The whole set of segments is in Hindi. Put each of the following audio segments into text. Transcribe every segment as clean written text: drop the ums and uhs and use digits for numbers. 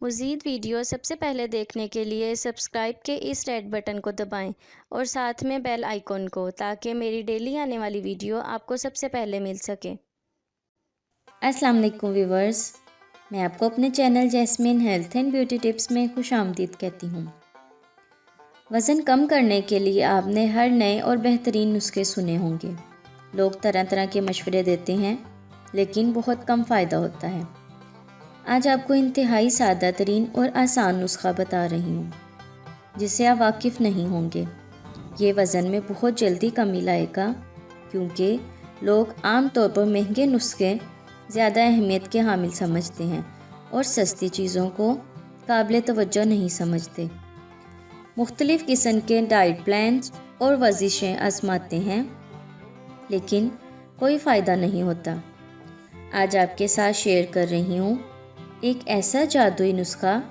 मज़ीद वीडियो सबसे पहले देखने के लिए सब्सक्राइब के इस रेड बटन को दबाएं और साथ में बेल आइकॉन को, ताकि मेरी डेली आने वाली वीडियो आपको सबसे पहले मिल सके। अस्सलाम वालेकुम व्यूवर्स, मैं आपको अपने channel Jasmine health and beauty tips में खुशामदीद कहती हूँ। वज़न कम करने के लिए आपने हर नए और बेहतरीन नुस्खे सुने होंगे। लोग तरह तरह के मशवरे देते हैं, लेकिन बहुत कम फ़ायदा होता है। आज आपको इंतहाई सादा तरीन और आसान नुस्खा बता रही हूँ, जिससे आप वाकिफ़ नहीं होंगे। ये वज़न में बहुत जल्दी कमी लाएगा, क्योंकि लोग आम तौर पर महंगे नुस्खे ज़्यादा अहमियत के हामिल समझते हैं और सस्ती चीज़ों को काबिल तवज्जो नहीं समझते। मुख्तलिफ़ किस्म के डाइट प्लान्स और वर्जिशें आजमाते हैं, लेकिन कोई फ़ायदा नहीं होता। आज आपके साथ शेयर कर रही हूँ एक ऐसा जादुई नुस्खा,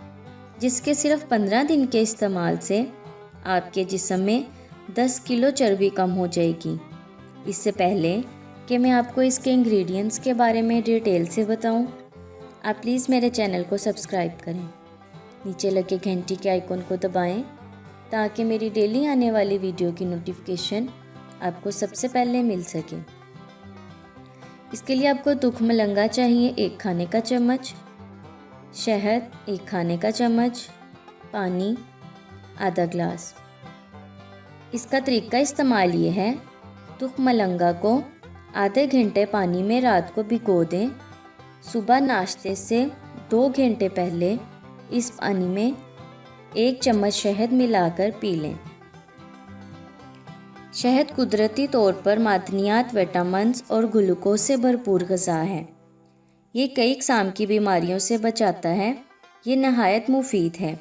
जिसके सिर्फ 15 दिन के इस्तेमाल से आपके जिस्म में 10 किलो चर्बी कम हो जाएगी। इससे पहले कि मैं आपको इसके इंग्रेडिएंट्स के बारे में डिटेल से बताऊं, आप प्लीज़ मेरे चैनल को सब्सक्राइब करें। नीचे लगे घंटी के आइकॉन को दबाएं, ताकि मेरी डेली आने वाली वीडियो की नोटिफिकेशन आपको सबसे पहले मिल सके। इसके लिए आपको तुख मलंगा चाहिए 1 खाने का चम्मच, शहद 1 खाने का चम्मच, पानी आधा ग्लास। इसका तरीका इस्तेमाल ये है, तुख मलंगा को आधे घंटे पानी में रात को भिगो दें। सुबह नाश्ते से 2 घंटे पहले इस पानी में 1 चम्मच शहद मिलाकर पी लें। शहद कुदरती तौर पर मादनियात, विटामिन्स और ग्लूकोज से भरपूर ग़िज़ा है। ये कई क़िस्म की बीमारियों से बचाता है। ये नहायत मुफीद है,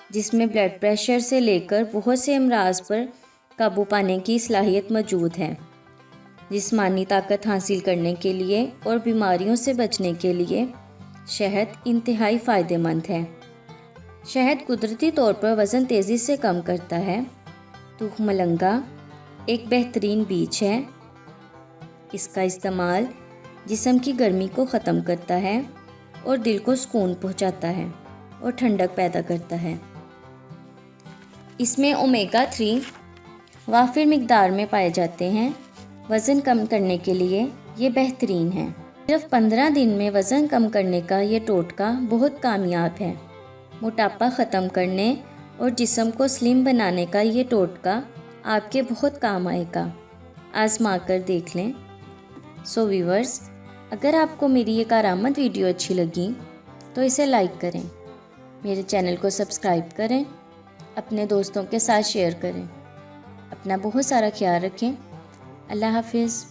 जिसमें ब्लड प्रेशर से लेकर बहुत से अमराज पर काबू पाने की सलाहियत मौजूद है। जिस्मानी ताकत हासिल करने के लिए और बीमारियों से बचने के लिए शहद इंतहाई फ़ायदेमंद है। शहद कुदरती तौर पर वज़न तेज़ी से कम करता है। तुख मलंगा एक बेहतरीन बीज है। इसका इस्तेमाल जिस्म की गर्मी को ख़त्म करता है और दिल को सुकून पहुंचाता है और ठंडक पैदा करता है। इसमें ओमेगा 3 वाफिर मिकदार में पाए जाते हैं। वज़न कम करने के लिए ये बेहतरीन है। सिर्फ 15 दिन में वज़न कम करने का ये टोटका बहुत कामयाब है। मोटापा ख़त्म करने और जिस्म को स्लिम बनाने का ये टोटका आपके बहुत काम आएगा। आज़मा कर देख लें। सो व्यूवर्स, अगर आपको मेरी ये कारआमद वीडियो अच्छी लगी तो इसे लाइक करें, मेरे चैनल को सब्सक्राइब करें, अपने दोस्तों के साथ शेयर करें। अपना बहुत सारा ख्याल रखें। अल्लाह हाफिज़।